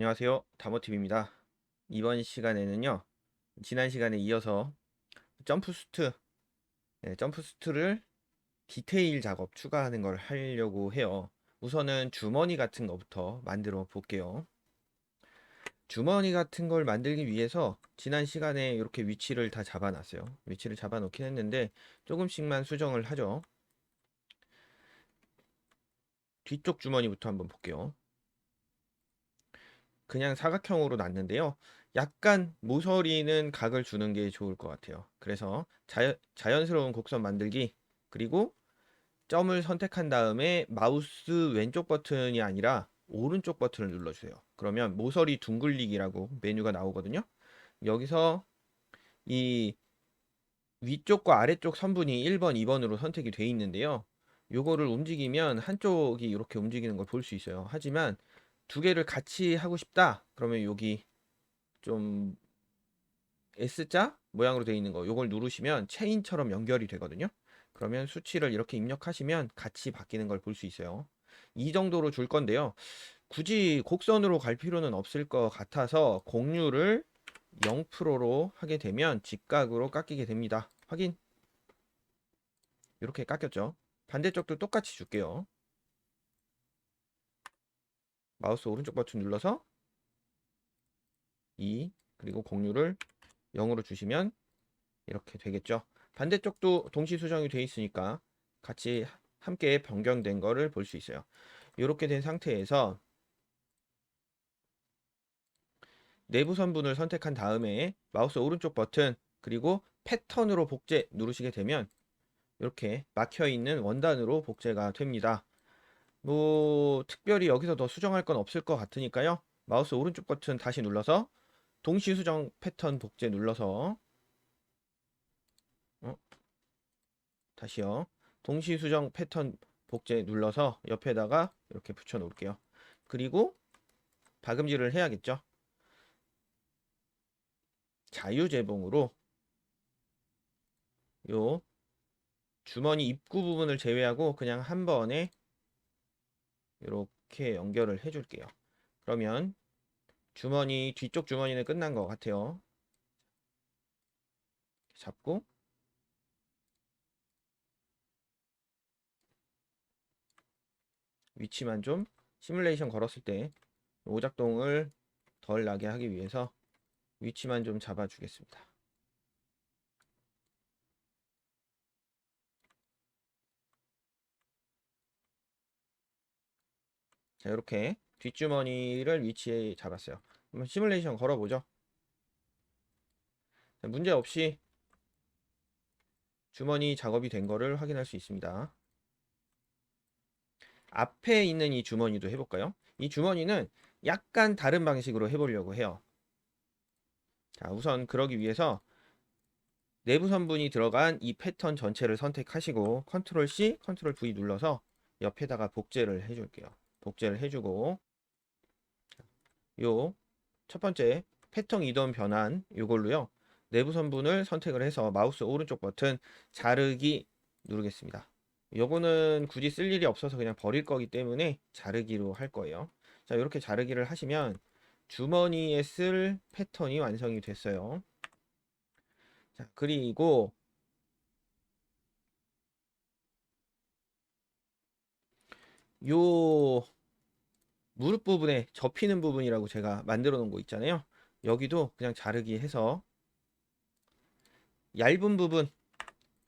안녕하세요. 다모TV입니다. 이번 시간에는요, 지난 시간에 이어서 점프수트, 점프수트를 디테일 작업 추가하는 걸 하려고 해요. 우선은 주머니 같은 거부터 만들어 볼게요. 주머니 같은 걸 만들기 위해서 지난 시간에 이렇게 위치를 다 잡아놨어요. 위치를 잡아 놓긴 했는데 조금씩만 수정을 하죠. 뒤쪽 주머니부터 한번 볼게요. 그냥 사각형으로 놨는데요. 약간 모서리는 각을 주는 게 좋을 것 같아요. 그래서 자연스러운 곡선 만들기, 그리고 점을 선택한 다음에 마우스 왼쪽 버튼이 아니라 오른쪽 버튼을 눌러주세요. 그러면 모서리 둥글리기라고 메뉴가 나오거든요. 여기서 이 위쪽과 아래쪽 선분이 1번, 2번으로 선택이 돼 있는데요. 요거를 움직이면 한쪽이 이렇게 움직이는 걸 볼 수 있어요. 하지만 두 개를 같이 하고 싶다, 그러면 여기 좀 S자 모양으로 되어 있는 거 요걸 누르시면 체인처럼 연결이 되거든요. 그러면 수치를 이렇게 입력하시면 같이 바뀌는 걸 볼 수 있어요. 이 정도로 줄 건데요. 굳이 곡선으로 갈 필요는 없을 것 같아서 공률을 0%로 하게 되면 직각으로 깎이게 됩니다. 확인. 이렇게 깎였죠. 반대쪽도 똑같이 줄게요. 마우스 오른쪽 버튼 눌러서 2, 그리고 공률을 0으로 주시면 이렇게 되겠죠. 반대쪽도 동시 수정이 되어 있으니까 같이 함께 변경된 거를 볼 수 있어요. 이렇게 된 상태에서 내부 선분을 선택한 다음에 마우스 오른쪽 버튼, 그리고 패턴으로 복제 누르시게 되면 이렇게 막혀 있는 원단으로 복제가 됩니다. 뭐 특별히 여기서 더 수정할 건 없을 것 같으니까요. 마우스 오른쪽 버튼 다시 눌러서 동시 수정 패턴 복제 눌러서 어, 다시요. 동시 수정 패턴 복제 눌러서 옆에다가 이렇게 붙여 놓을게요. 그리고 박음질을 해야겠죠. 자유재봉으로 요 주머니 입구 부분을 제외하고 그냥 한 번에 이렇게 연결을 해줄게요. 그러면 주머니 뒤쪽 주머니는 끝난 것 같아요. 잡고 위치만 좀 시뮬레이션 걸었을 때 오작동을 덜 나게 하기 위해서 위치만 좀 잡아주겠습니다. 자, 이렇게 뒷주머니를 위치에 잡았어요. 한번 시뮬레이션 걸어보죠. 문제 없이 주머니 작업이 된 거를 확인할 수 있습니다. 앞에 있는 이 주머니도 해볼까요? 이 주머니는 약간 다른 방식으로 해보려고 해요. 자, 우선 그러기 위해서 내부 선분이 들어간 이 패턴 전체를 선택하시고 컨트롤 C, 컨트롤 V 눌러서 옆에다가 복제를 해줄게요. 복제를 해주고 요 첫 번째 패턴 이동 변환 요걸로요. 내부 선분을 선택을 해서 마우스 오른쪽 버튼 자르기 누르겠습니다. 요거는 굳이 쓸 일이 없어서 그냥 버릴 거기 때문에 자르기로 할 거예요. 자, 이렇게 자르기를 하시면 주머니에 쓸 패턴이 완성이 됐어요. 자, 그리고 요 무릎 부분에 접히는 부분이라고 제가 만들어 놓은 거 있잖아요. 여기도 그냥 자르기 해서 얇은 부분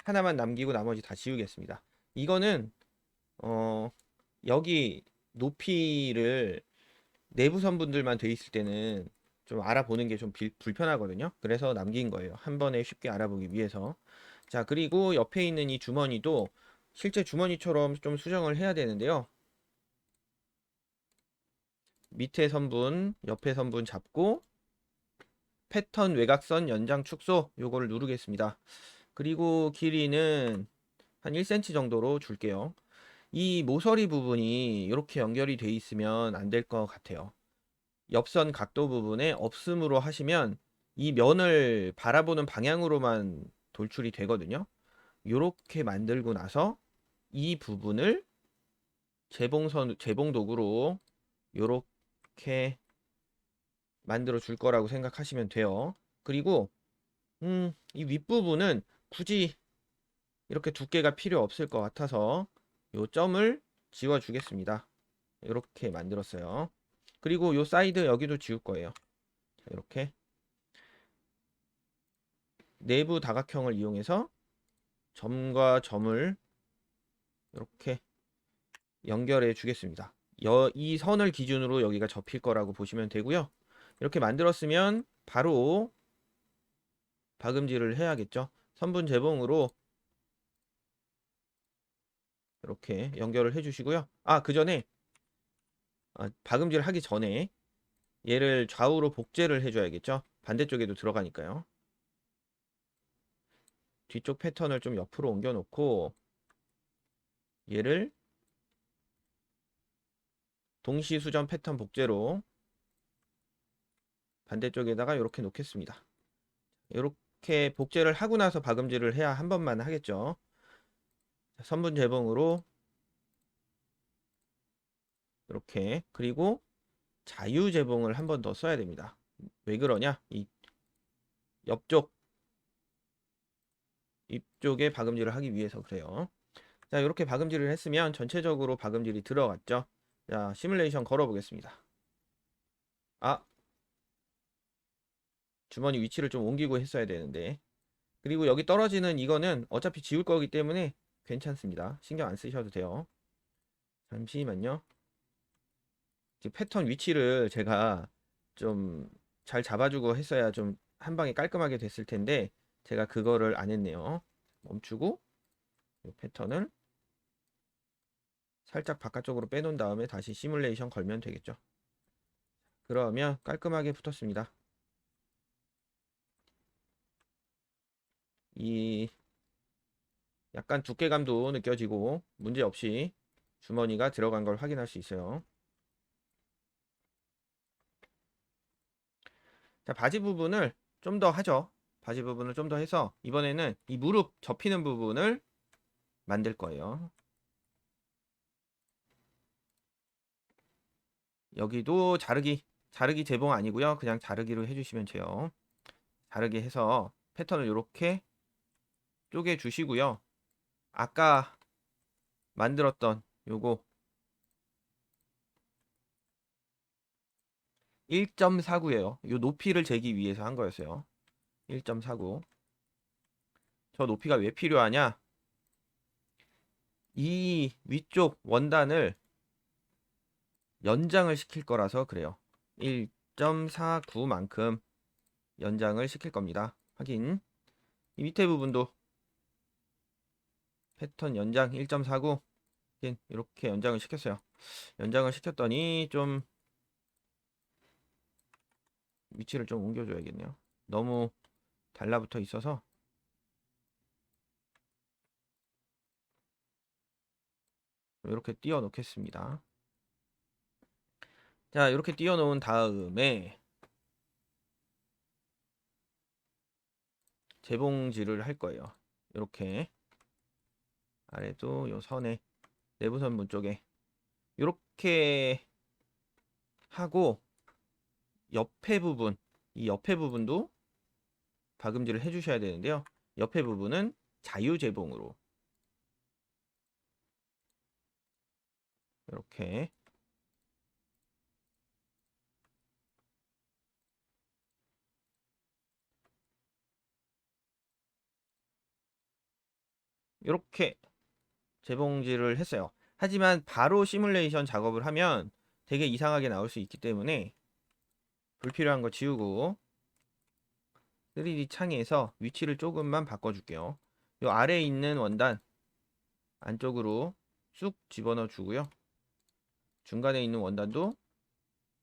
하나만 남기고 나머지 다 지우겠습니다. 이거는 어 여기 높이를 내부 선분들만 돼 있을 때는 좀 알아보는 게 좀 불편하거든요. 그래서 남긴 거예요. 한 번에 쉽게 알아보기 위해서. 자, 그리고 옆에 있는 이 주머니도 실제 주머니처럼 좀 수정을 해야 되는데요. 밑에 선분, 옆에 선분 잡고 패턴 외곽선 연장 축소 요거를 누르겠습니다. 그리고 길이는 한 1cm 정도로 줄게요. 이 모서리 부분이 이렇게 연결이 돼 있으면 안 될 것 같아요. 옆선 각도 부분에 없음으로 하시면 이 면을 바라보는 방향으로만 돌출이 되거든요. 이렇게 만들고 나서 이 부분을 재봉 도구로 이렇게 만들어 줄 거라고 생각하시면 돼요. 그리고 이 윗부분은 굳이 이렇게 두께가 필요 없을 것 같아서 요 점을 지워 주겠습니다. 이렇게 만들었어요. 그리고 요 사이드 여기도 지울 거예요. 이렇게 내부 다각형을 이용해서 점과 점을 이렇게 연결해 주겠습니다. 이 선을 기준으로 여기가 접힐 거라고 보시면 되고요. 이렇게 만들었으면 바로 박음질을 해야겠죠. 선분 제봉으로 이렇게 연결을 해 주시고요. 그 전에 박음질 하기 전에 얘를 좌우로 복제를 해줘야겠죠. 반대쪽에도 들어가니까요. 뒤쪽 패턴을 좀 옆으로 옮겨 놓고 얘를 동시수전 패턴 복제로 반대쪽에다가 이렇게 놓겠습니다. 이렇게 복제를 하고 나서 박음질을 해야 한 번만 하겠죠. 선분 재봉으로 이렇게, 그리고 자유 재봉을 한 번 더 써야 됩니다. 왜 그러냐? 이 옆쪽 이쪽에 박음질을 하기 위해서 그래요. 자, 이렇게 박음질을 했으면 전체적으로 박음질이 들어갔죠. 자, 시뮬레이션 걸어 보겠습니다. 주머니 위치를 좀 옮기고 했어야 되는데. 그리고 여기 떨어지는 이거는 어차피 지울 거기 때문에 괜찮습니다. 신경 안 쓰셔도 돼요. 잠시만요. 지금 패턴 위치를 제가 좀 잘 잡아주고 했어야 좀 한 방에 깔끔하게 됐을 텐데 제가 그거를 안 했네요. 멈추고 이 패턴을 살짝 바깥쪽으로 빼놓은 다음에 다시 시뮬레이션 걸면 되겠죠. 그러면 깔끔하게 붙었습니다. 이 약간 두께감도 느껴지고 문제없이 주머니가 들어간 걸 확인할 수 있어요. 자, 바지 부분을 좀 더 하죠. 바지 부분을 좀 더 해서 이번에는 이 무릎 접히는 부분을 만들 거예요. 여기도 자르기 재봉 아니고요. 그냥 자르기로 해주시면 돼요. 자르기 해서 패턴을 이렇게 쪼개 주시고요. 아까 만들었던 요거 1.49예요. 요 높이를 재기 위해서 한 거였어요. 1.49. 저 높이가 왜 필요하냐? 이 위쪽 원단을 연장을 시킬 거라서 그래요. 1.49만큼 연장을 시킬 겁니다. 확인. 이 밑에 부분도 패턴 연장 1.49 이렇게 연장을 시켰어요. 연장을 시켰더니 좀 위치를 좀 옮겨줘야겠네요. 너무 달라붙어 있어서 이렇게 띄워 놓겠습니다. 자, 이렇게 띄워 놓은 다음에 재봉질을 할 거예요. 이렇게 아래도 요 선에 내부선 문 쪽에 이렇게 하고 옆에 부분, 이 옆에 부분도 박음질을 해주셔야 되는데요. 옆에 부분은 자유 재봉으로 이렇게 이렇게 재봉질을 했어요. 하지만 바로 시뮬레이션 작업을 하면 되게 이상하게 나올 수 있기 때문에 불필요한 거 지우고 3D 창에서 위치를 조금만 바꿔줄게요. 요 아래에 있는 원단 안쪽으로 쑥 집어넣어 주고요. 중간에 있는 원단도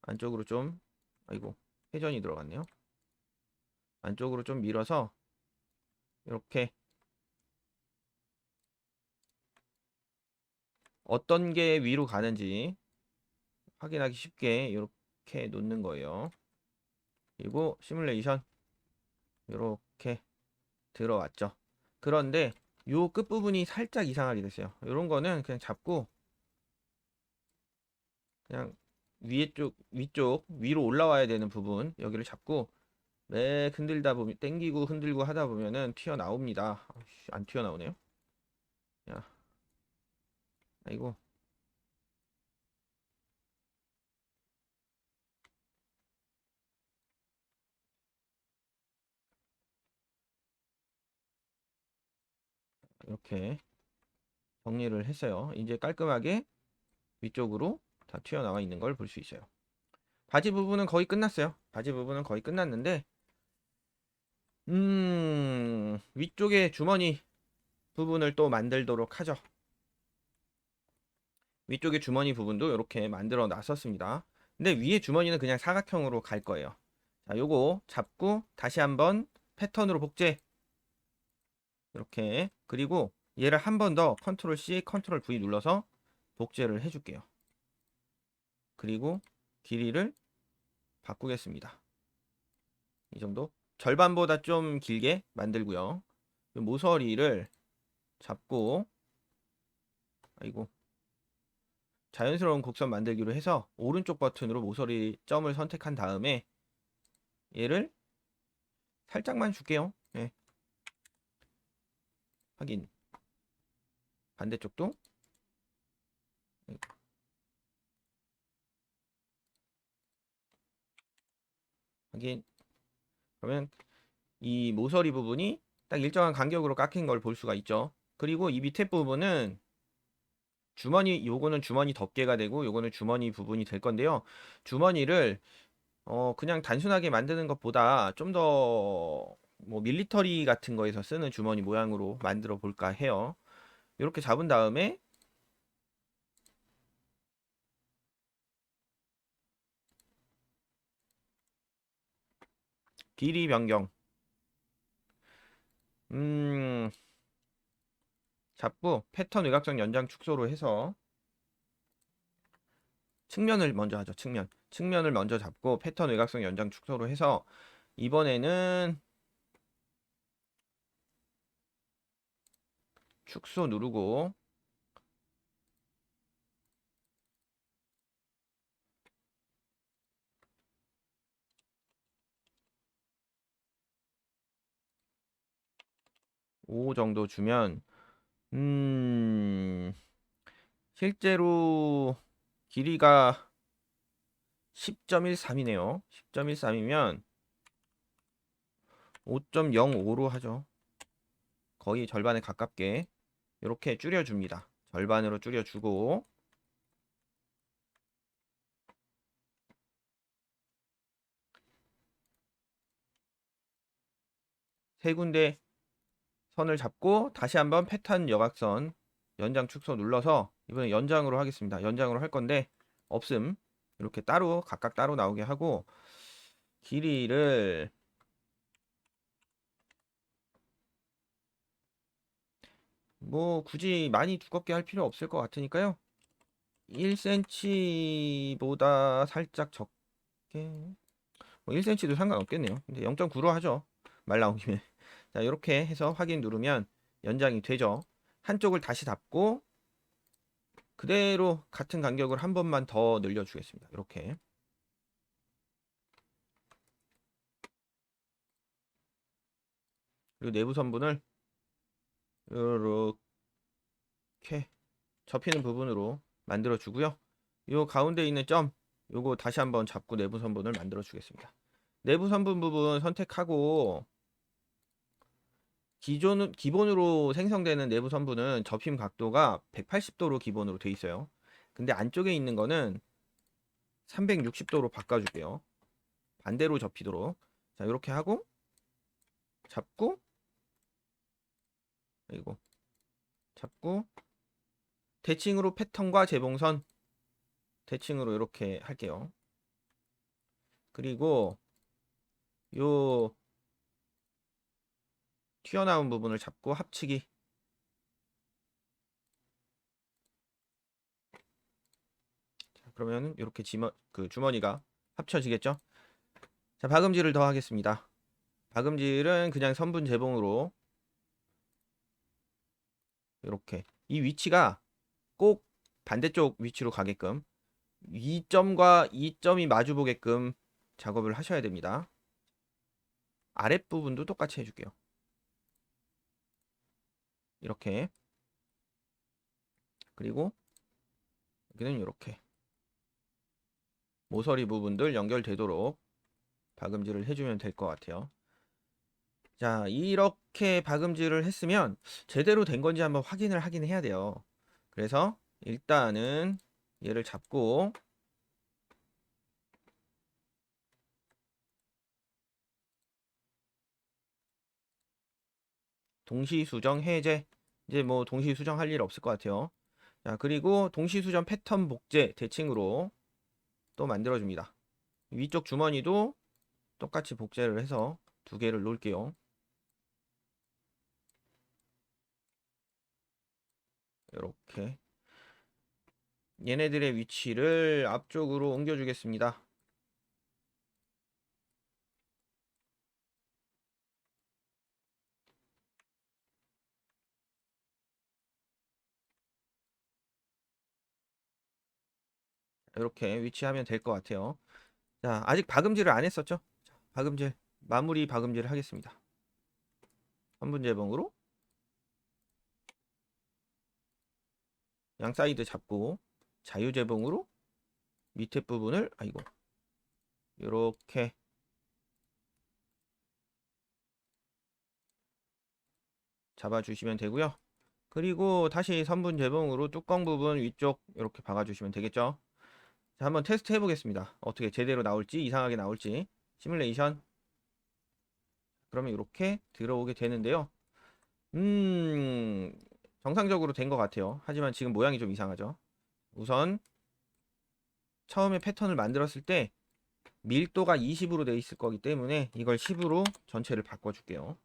안쪽으로 좀, 아이고, 회전이 들어갔네요. 안쪽으로 좀 밀어서 이렇게 어떤 게 위로 가는지 확인하기 쉽게 이렇게 놓는 거예요. 그리고 시뮬레이션 이렇게 들어왔죠. 그런데 요 끝부분이 살짝 이상하게 됐어요. 이런 거는 그냥 잡고 그냥 위쪽 위로 올라와야 되는 부분 여기를 잡고 매 흔들다 보면 땡기고 흔들고 하다 보면은 튀어나옵니다. 안 튀어나오네요. 야, 아이고. 이렇게 정리를 했어요. 이제 깔끔하게 위쪽으로 다 튀어나와 있는 걸 볼 수 있어요. 바지 부분은 거의 끝났어요. 바지 부분은 거의 끝났는데 위쪽에 주머니 부분을 또 만들도록 하죠. 위쪽에 주머니 부분도 이렇게 만들어 놨었습니다. 근데 위에 주머니는 그냥 사각형으로 갈 거예요. 자, 요거 잡고 다시 한번 패턴으로 복제. 이렇게. 그리고 얘를 한 번 더 컨트롤 C, 컨트롤 V 눌러서 복제를 해줄게요. 그리고 길이를 바꾸겠습니다. 이 정도. 절반보다 좀 길게 만들고요. 모서리를 잡고, 아이고, 자연스러운 곡선 만들기로 해서 오른쪽 버튼으로 모서리 점을 선택한 다음에 얘를 살짝만 줄게요. 네. 확인. 반대쪽도 확인. 그러면 이 모서리 부분이 딱 일정한 간격으로 깎인 걸 볼 수가 있죠. 그리고 이 밑에 부분은 주머니, 요거는 주머니 덮개가 되고 요거는 주머니 부분이 될 건데요. 주머니를 그냥 단순하게 만드는 것보다 좀 더 뭐 밀리터리 같은 거에서 쓰는 주머니 모양으로 만들어 볼까 해요. 이렇게 잡은 다음에 길이 변경 음 잡고 패턴 외곽선 연장 축소로 해서 측면을 먼저 하죠. 측면을 먼저 잡고 패턴 외곽선 연장 축소로 해서 이번에는 축소 누르고 5 정도 주면 실제로 길이가 10.13이네요. 10.13이면 5.05로 하죠. 거의 절반에 가깝게 이렇게 줄여줍니다. 절반으로 줄여주고 세 군데 선을 잡고 다시 한번 패턴 여각선 연장 축소 눌러서 이번에 연장으로 하겠습니다. 연장으로 할 건데 없음 이렇게 따로 각각 따로 나오게 하고 길이를 뭐 굳이 많이 두껍게 할 필요 없을 것 같으니까요. 1cm보다 살짝 적게 뭐 1cm도 상관없겠네요. 근데 0.9로 하죠. 말 나온 김에. 자, 이렇게 해서 확인 누르면 연장이 되죠. 한쪽을 다시 닫고 그대로 같은 간격을 한 번만 더 늘려주겠습니다. 이렇게. 그리고 내부 선분을 이렇게 접히는 부분으로 만들어 주고요. 요 가운데 있는 점 요거 다시 한번 잡고 내부 선분을 만들어 주겠습니다. 내부 선분 부분 선택하고 기본으로 생성되는 내부 선분은 접힘 각도가 180도로 기본으로 돼 있어요. 근데 안쪽에 있는 거는 360도로 바꿔줄게요. 반대로 접히도록. 자, 이렇게 하고 잡고 이거 잡고 대칭으로 패턴과 재봉선 대칭으로 이렇게 할게요. 그리고 요 튀어나온 부분을 잡고 합치기. 자, 그러면 이렇게 그 주머니가 합쳐지겠죠? 자, 박음질을 더 하겠습니다. 박음질은 그냥 선분 재봉으로 이렇게 이 위치가 꼭 반대쪽 위치로 가게끔 2점과 2점이 마주 보게끔 작업을 하셔야 됩니다. 아랫부분도 똑같이 해줄게요. 이렇게. 그리고 여기는 이렇게 모서리 부분들 연결되도록 박음질을 해주면 될 것 같아요. 자, 이렇게 박음질을 했으면 제대로 된 건지 한번 확인을 하긴 해야 돼요. 그래서 일단은 얘를 잡고 동시수정 해제. 이제 뭐 동시수정 할 일 없을 것 같아요. 자, 그리고 동시수정 패턴 복제 대칭으로 또 만들어줍니다. 위쪽 주머니도 똑같이 복제를 해서 두 개를 놓을게요. 이렇게 얘네들의 위치를 앞쪽으로 옮겨주겠습니다. 이렇게 위치하면 될 것 같아요. 자, 아직 박음질을 안 했었죠? 자, 박음질, 마무리 박음질을 하겠습니다. 3분 재봉으로 양 사이드 잡고 자유 재봉으로 밑에 부분을 아이고 이렇게 잡아주시면 되고요. 그리고 다시 3분 재봉으로 뚜껑 부분 위쪽 이렇게 박아주시면 되겠죠. 자, 한번 테스트 해보겠습니다. 어떻게 제대로 나올지 이상하게 나올지. 시뮬레이션. 그러면 이렇게 들어오게 되는데요. 음 정상적으로 된 것 같아요. 하지만 지금 모양이 좀 이상하죠. 우선 처음에 패턴을 만들었을 때 밀도가 20으로 되어 있을 거기 때문에 이걸 10으로 전체를 바꿔줄게요.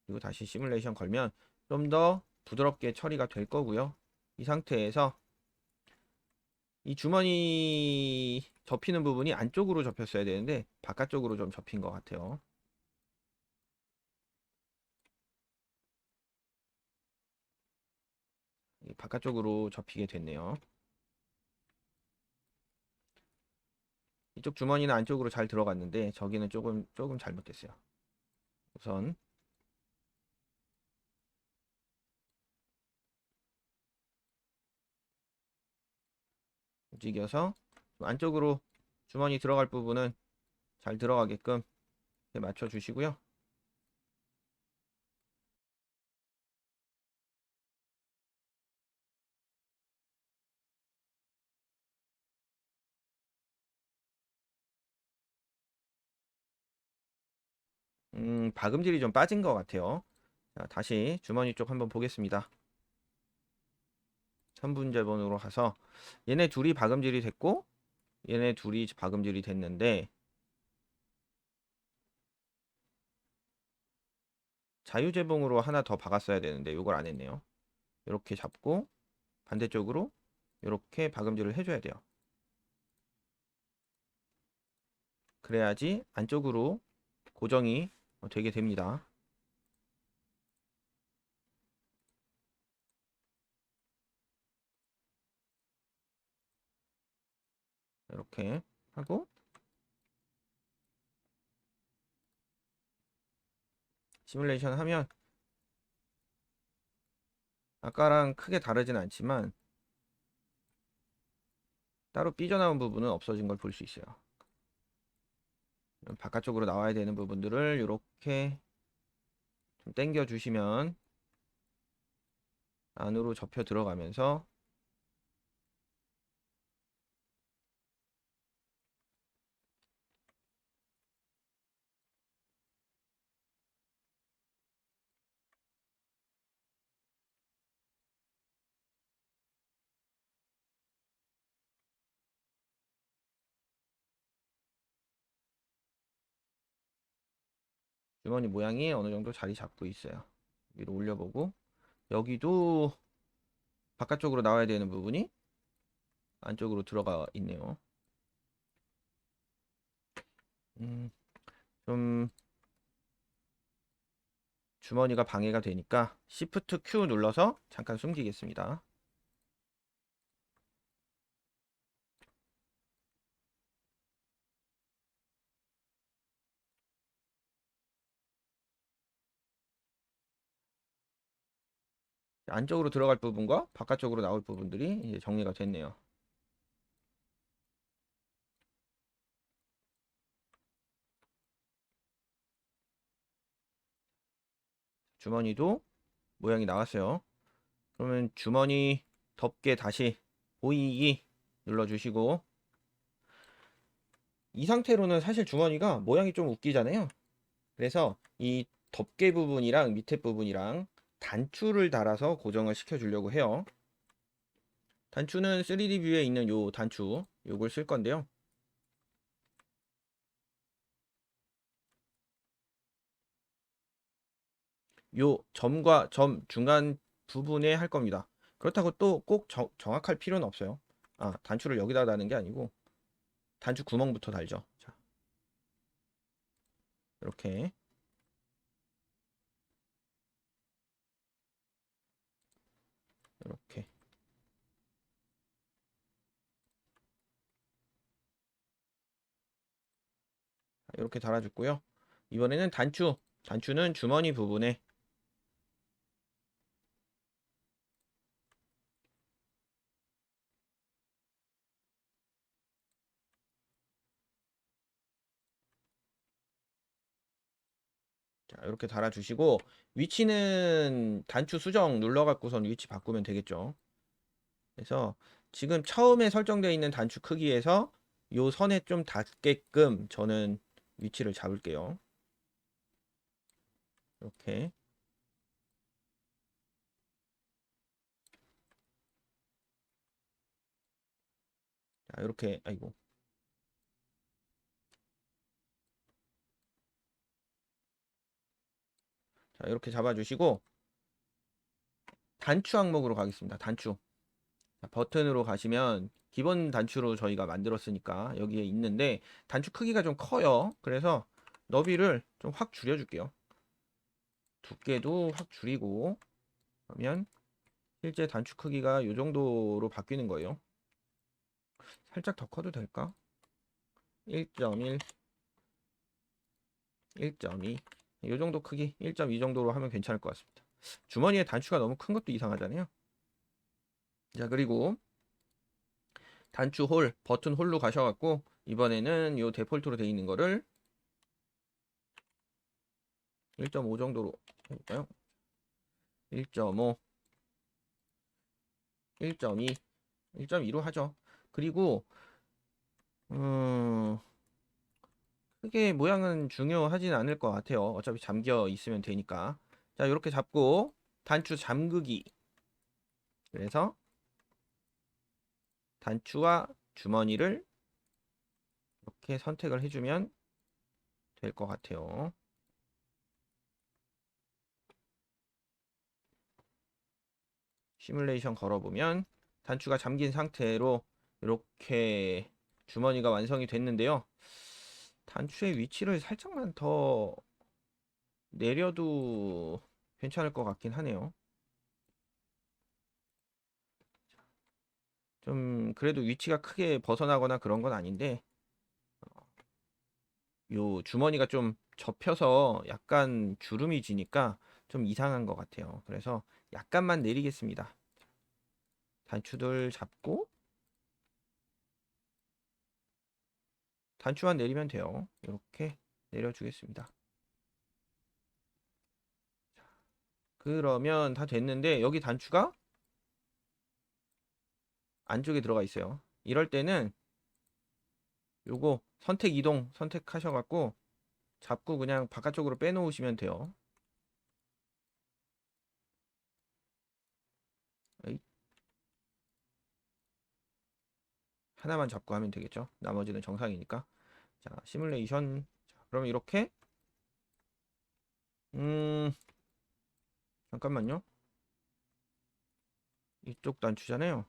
그리고 다시 시뮬레이션 걸면 좀 더 부드럽게 처리가 될 거고요. 이 상태에서 이 주머니 접히는 부분이 안쪽으로 접혔어야 되는데 바깥쪽으로 좀 접힌 것 같아요. 바깥쪽으로 접히게 됐네요. 이쪽 주머니는 안쪽으로 잘 들어갔는데 저기는 조금 잘못됐어요. 우선 움직여서 안쪽으로 주머니 들어갈 부분은 잘 들어가게끔 맞춰 주시고요. 박음질이 좀 빠진 것 같아요. 자, 다시 주머니 쪽 한번 보겠습니다. 3분제본으로 가서 얘네 둘이 박음질이 됐고 얘네 둘이 박음질이 됐는데 자유재봉으로 하나 더 박았어야 되는데 이걸 안 했네요. 이렇게 잡고 반대쪽으로 이렇게 박음질을 해줘야 돼요. 그래야지 안쪽으로 고정이 되게 됩니다. 이렇게 하고 시뮬레이션 하면 아까랑 크게 다르진 않지만 따로 삐져나온 부분은 없어진 걸 볼 수 있어요. 바깥쪽으로 나와야 되는 부분들을 이렇게 좀 당겨 주시면 안으로 접혀 들어가면서 주머니 모양이 어느 정도 자리 잡고 있어요. 위로 올려보고 여기도 바깥쪽으로 나와야 되는 부분이 안쪽으로 들어가 있네요. 좀 주머니가 방해가 되니까 Shift Q 눌러서 잠깐 숨기겠습니다. 안쪽으로 들어갈 부분과 바깥쪽으로 나올 부분들이 이제 정리가 됐네요. 주머니도 모양이 나왔어요. 그러면 주머니 덮개 다시 보이기 눌러주시고, 이 상태로는 사실 주머니가 모양이 좀 웃기잖아요. 그래서 이 덮개 부분이랑 밑에 부분이랑 단추를 달아서 고정을 시켜 주려고 해요. 단추는 3D 뷰에 있는 요 단추, 요걸 쓸 건데요. 요 점과 점 중간 부분에 할 겁니다. 그렇다고 또 꼭 정확할 필요는 없어요. 아, 단추를 여기다 다는 게 아니고 단추 구멍부터 달죠. 자, 이렇게 이렇게 이렇게 달아줬고요. 이번에는 단추는 주머니 부분에 자, 이렇게 달아주시고, 위치는 단추 수정 눌러갖고선 위치 바꾸면 되겠죠. 그래서 지금 처음에 설정되어 있는 단추 크기에서 요 선에 좀 닿게끔 저는 위치를 잡을게요. 이렇게. 자, 이렇게, 아이고. 자, 이렇게 잡아주시고, 단추 항목으로 가겠습니다. 단추. 자, 버튼으로 가시면 기본 단추로 저희가 만들었으니까 여기에 있는데, 단추 크기가 좀 커요. 그래서 너비를 좀 확 줄여줄게요. 두께도 확 줄이고, 그러면 실제 단추 크기가 이 정도로 바뀌는 거예요. 살짝 더 커도 될까? 1.1, 1.2. 이 정도 크기, 1.2 정도로 하면 괜찮을 것 같습니다. 주머니에 단추가 너무 큰 것도 이상하잖아요. 자, 그리고 단추 홀, 버튼 홀로 가셔갖고, 이번에는 이 데폴트로 되어 있는 거를 1.5 정도로 해볼까요? 1.5, 1.2, 1.2로 하죠. 그리고, 음, 크게 모양은 중요하진 않을 것 같아요. 어차피 잠겨 있으면 되니까. 자, 이렇게 잡고 단추 잠그기. 그래서 단추와 주머니를 이렇게 선택을 해주면 될 것 같아요. 시뮬레이션 걸어보면 단추가 잠긴 상태로 이렇게 주머니가 완성이 됐는데요. 단추의 위치를 살짝만 더 내려도 괜찮을 것 같긴 하네요. 좀 그래도 위치가 크게 벗어나거나 그런 건 아닌데, 요 주머니가 좀 접혀서 약간 주름이 지니까 좀 이상한 것 같아요. 그래서 약간만 내리겠습니다. 단추들 잡고 단추만 내리면 돼요. 이렇게 내려주겠습니다. 그러면 다 됐는데 여기 단추가 안쪽에 들어가 있어요. 이럴 때는 요거 선택 이동 선택하셔갖고 잡고 그냥 바깥쪽으로 빼놓으시면 돼요. 에이, 하나만 잡고 하면 되겠죠. 나머지는 정상이니까. 자, 시뮬레이션. 자, 그럼 이렇게 음 잠깐만요. 이쪽 단추잖아요.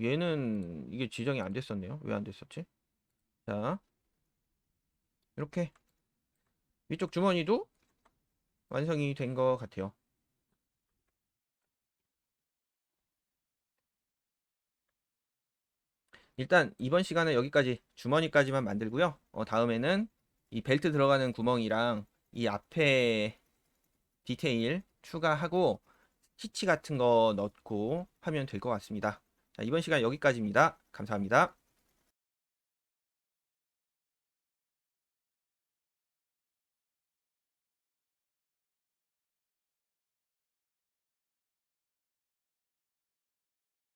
얘는 이게 지정이 안 됐었네요. 왜 안 됐었지? 자, 이렇게 위쪽 주머니도 완성이 된 것 같아요. 일단 이번 시간은 여기까지 주머니까지만 만들고요. 다음에는 이 벨트 들어가는 구멍이랑 이 앞에 디테일 추가하고 스티치 같은 거 넣고 하면 될 것 같습니다. 자, 이번 시간 여기까지입니다. 감사합니다.